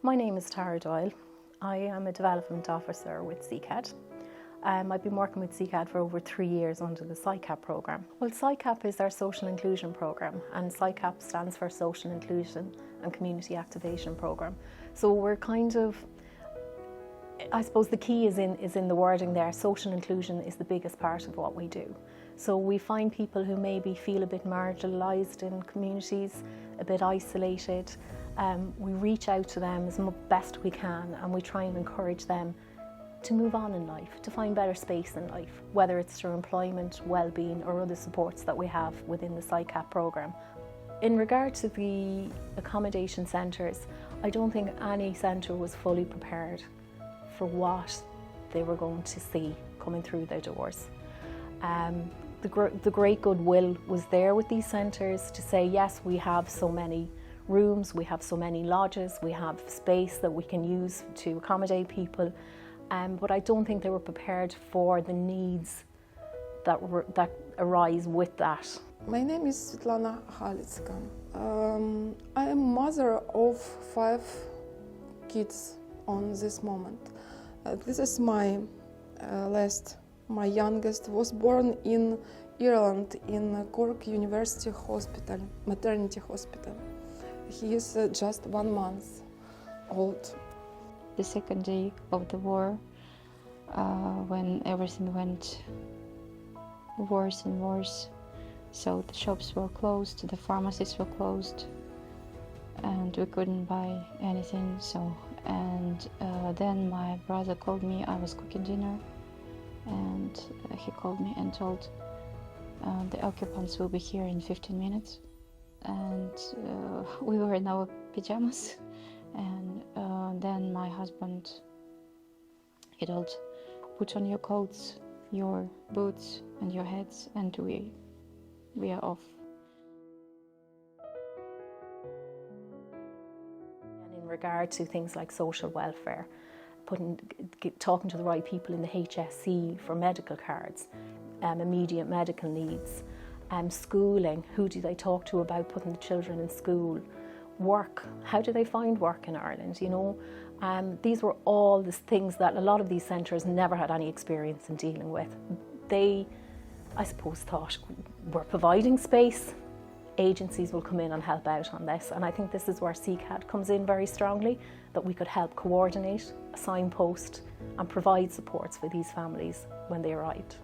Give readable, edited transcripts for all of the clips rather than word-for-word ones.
My name is Tara Doyle. I am a development officer with SECAD. I've been working with SECAD for over 3 years under the SICAP programme. Well, SICAP is our social inclusion programme, and SICAP stands for Social Inclusion and Community Activation Programme. So we're kind of, I suppose the key is in the wording there. Social inclusion is the biggest part of what we do. So we find people who maybe feel a bit marginalised in communities, a bit isolated. We reach out to them as best we can, and we try and encourage them to move on in life, to find better space in life, whether it's through employment, well-being or other supports that we have within the SICAP programme. In regard to the accommodation centres, I don't think any centre was fully prepared for what they were going to see coming through their doors. The great goodwill was there with these centres to say, yes, we have so many rooms, we have so many lodges, we have space that we can use to accommodate people, but I don't think they were prepared for the needs that arise with that. My name is Svetlana Halitska. I am mother of 5 kids on this moment. This is my last. My youngest was born in Ireland in Cork University Hospital, maternity hospital. He is just 1 month old. The second day of the war, when everything went worse and worse, so the shops were closed, the pharmacies were closed, and we couldn't buy anything. And then my brother called me. I was cooking dinner, and he called me and told the occupants will be here in 15 minutes. And we were in our pajamas, and then my husband, he told, put on your coats, your boots and your hats, and we are off. And in regard to things like social welfare, talking to the right people in the HSE for medical cards, immediate medical needs, schooling, who do they talk to about putting the children in school, work, how do they find work in Ireland, you know. These were all the things that a lot of these centres never had any experience in dealing with. They, I suppose, thought we're providing space, agencies will come in and help out on this, and I think this is where SECAD comes in very strongly, that we could help coordinate, signpost and provide supports for these families when they arrived.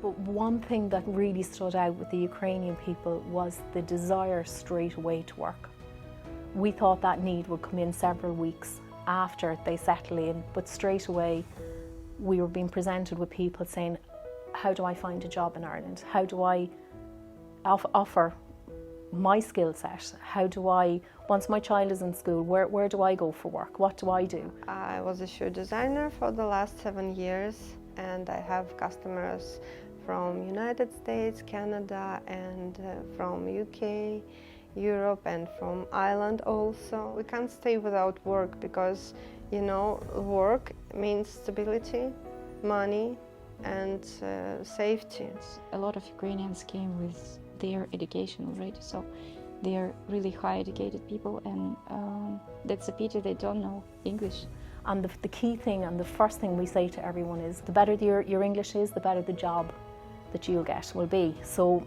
But one thing that really stood out with the Ukrainian people was the desire straight away to work. We thought that need would come in several weeks after they settle in, but straight away we were being presented with people saying, how do I find a job in Ireland? How do I offer my skill set? How do I, once my child is in school, where do I go for work? What do I do? I was a shoe designer for the last 7 years, and I have customers from United States, Canada, and from UK, Europe, and from Ireland also. We can't stay without work because, you know, work means stability, money, and safety. A lot of Ukrainians came with their education already, so they are really high educated people, and that's a pity they don't know English. And the key thing and the first thing we say to everyone is the better your English is, the better the job that you'll get will be. So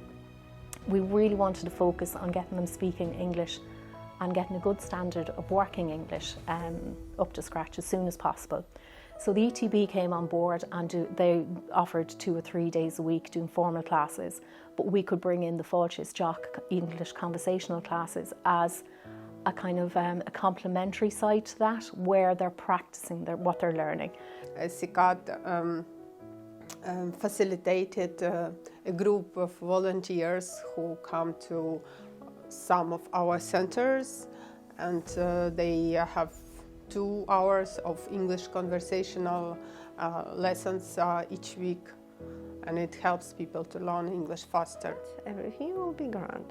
we really wanted to focus on getting them speaking English and getting a good standard of working English up to scratch as soon as possible. So the ETB came on board and they offered 2 or 3 days a week doing formal classes, but we could bring in the Fáilte Isteach English conversational classes as a kind of a complementary side to that, where they're practicing what they're learning. SICAD facilitated a group of volunteers who come to some of our centers, and they have 2 hours of English conversational lessons each week, and it helps people to learn English faster. Everything will be grand.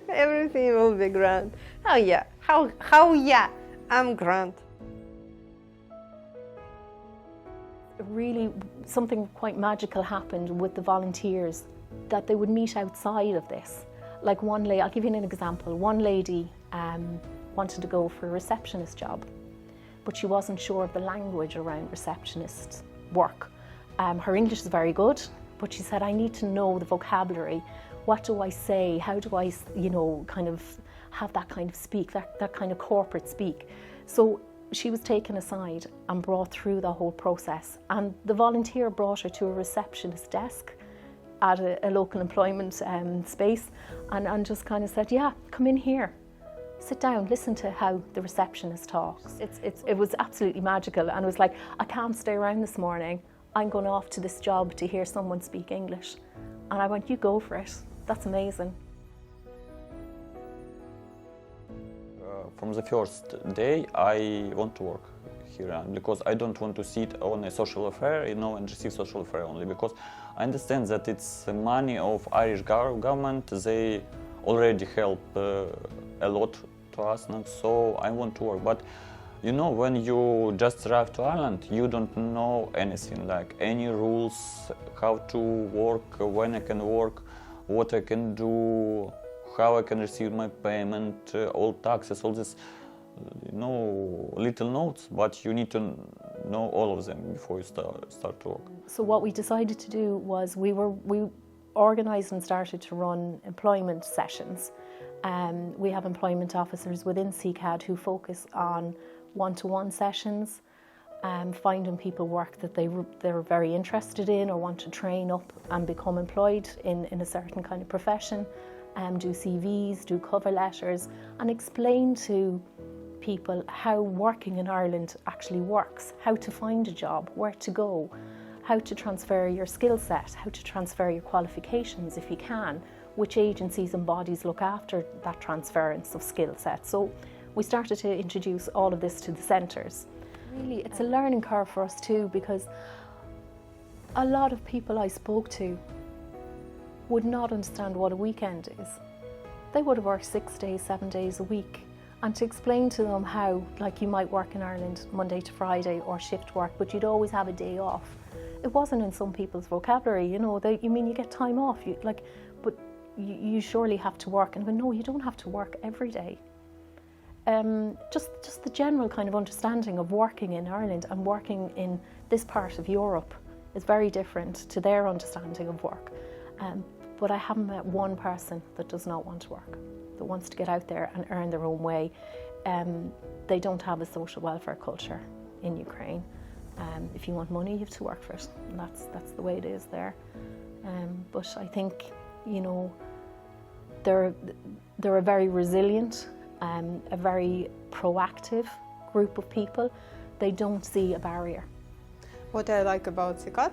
Everything will be grand. Oh yeah, how yeah, I'm grand. Really, something quite magical happened with the volunteers, that they would meet outside of this Like one lady, I'll give you an example. One lady wanted to go for a receptionist job, but she wasn't sure of the language around receptionist work. Her English is very good, but she said, I need to know the vocabulary. What do I say? How do I, kind of have that kind of speak, that kind of corporate speak? So she was taken aside and brought through the whole process. And the volunteer brought her to a receptionist desk at a local employment space and just kind of said, yeah, come in here. Sit down, listen to how the receptionist talks. It was absolutely magical, and it was like, I can't stay around this morning. I'm going off to this job to hear someone speak English. And I went, you go for it. That's amazing. From the first day, I want to work here because I don't want to sit on a social affair, and receive social affair only, because I understand that it's the money of Irish government. They already help a lot to us, so I want to work. But when you just arrive to Ireland, you don't know anything, like any rules, how to work, when I can work, what I can do, how I can receive my payment, all taxes, all this, little notes, but you need to know all of them before you start to work. So what we decided to do was we organised and started to run employment sessions. We have employment officers within SECAD who focus on one-to-one sessions, finding people work that they're very interested in or want to train up and become employed in a certain kind of profession, do CVs, do cover letters, and explain to people how working in Ireland actually works, how to find a job, where to go, how to transfer your skill set, how to transfer your qualifications if you can, which agencies and bodies look after that transference of skill set. So we started to introduce all of this to the centres. Really, it's a learning curve for us too, because a lot of people I spoke to would not understand what a weekend is. They would have worked 6 days, 7 days a week. And to explain to them how, like, you might work in Ireland Monday to Friday or shift work, but you'd always have a day off. It wasn't in some people's vocabulary, you get time off, but you surely have to work. And I go, no, you don't have to work every day. Just the general kind of understanding of working in Ireland and working in this part of Europe is very different to their understanding of work. But I haven't met one person that does not want to work, that wants to get out there and earn their own way. They don't have a social welfare culture in Ukraine. If you want money, you have to work for it, and that's the way it is there. But I think, they're a very resilient, a very proactive group of people. They don't see a barrier. What I like about SICAP,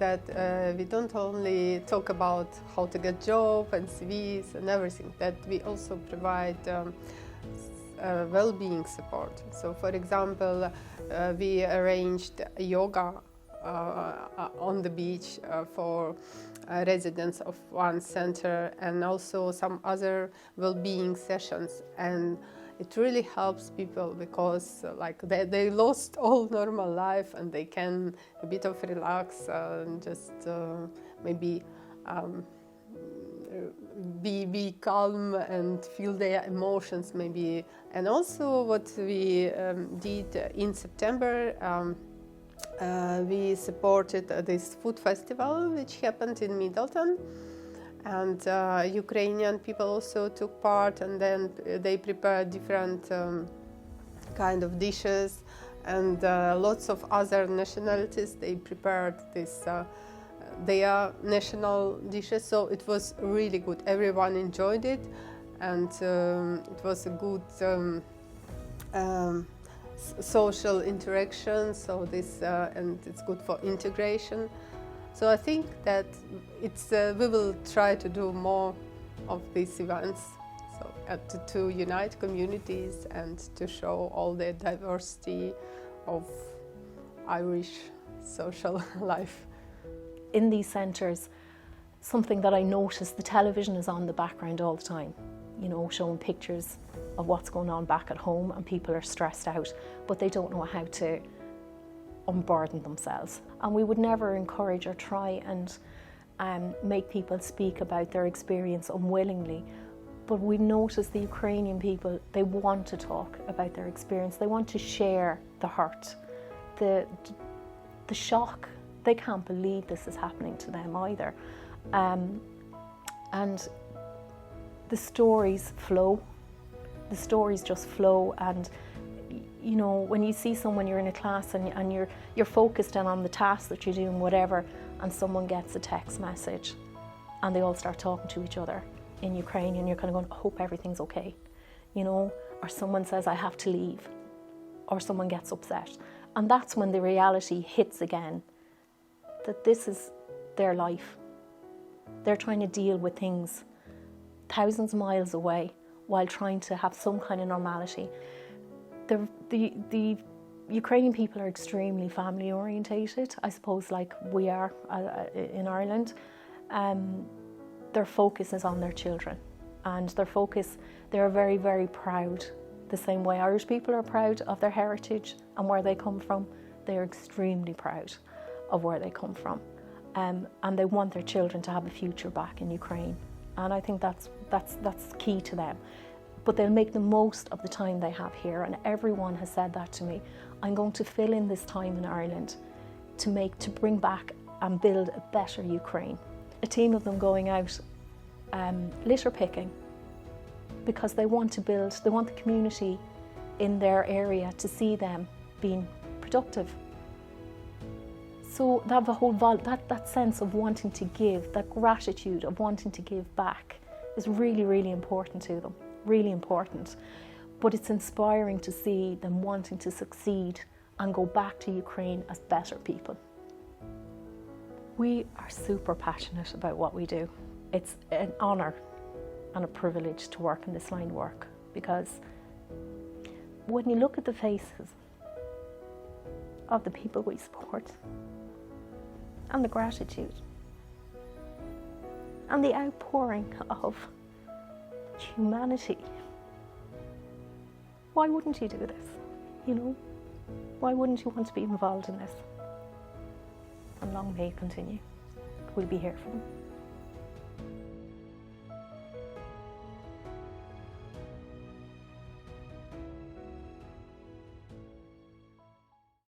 that we don't only talk about how to get job and CVs and everything, that we also provide well-being support. So, for example, we arranged yoga on the beach for residents of one center, and also some other well-being sessions. And it really helps people because they lost all normal life, and they can a bit of relax and just maybe be calm and feel their emotions maybe. And also what we did in September, we supported this food festival which happened in Middleton, and Ukrainian people also took part, and then they prepared different kind of dishes, and lots of other nationalities, they prepared this their national dishes, so it was really good. Everyone enjoyed it, and it was a good social interaction, so this and it's good for integration. So I think that we will try to do more of these events, so to unite communities and to show all the diversity of Irish social life. In these centres, something that I noticed, the television is on the background all the time, showing pictures of what's going on back at home, and people are stressed out, but they don't know how to unburden themselves. And we would never encourage or try and make people speak about their experience unwillingly, But we notice the Ukrainian people, they want to talk about their experience. They want to share the hurt, the shock. They can't believe this is happening to them either. And the stories flow. The stories just flow. And you know, when you see someone, you're in a class and you're focused in on the task that you're doing, whatever, and someone gets a text message and they all start talking to each other in Ukrainian, you're kind of going, I hope everything's okay, you know, or someone says, I have to leave, or someone gets upset. And that's when the reality hits again, that this is their life. They're trying to deal with things thousands of miles away while trying to have some kind of normality. The Ukrainian people are extremely family orientated, I suppose, like we are in Ireland. Their focus is on their children, and they're very, very proud. The same way Irish people are proud of their heritage and where they come from, they're extremely proud of where they come from. And they want their children to have a future back in Ukraine. And I think that's key to them. But they'll make the most of the time they have here, and everyone has said that to me. I'm going to fill in this time in Ireland to bring back and build a better Ukraine. A team of them going out litter picking, because they want the community in their area to see them being productive. So that that sense of wanting to give, that gratitude of wanting to give back is really, really important to them, really important. But it's inspiring to see them wanting to succeed and go back to Ukraine as better people. We are super passionate about what we do. It's an honour and a privilege to work in this line of work, because when you look at the faces of the people we support, and the gratitude, and the outpouring of humanity, why wouldn't you do this? You know, why wouldn't you want to be involved in this? And long may it continue. We'll be here for them.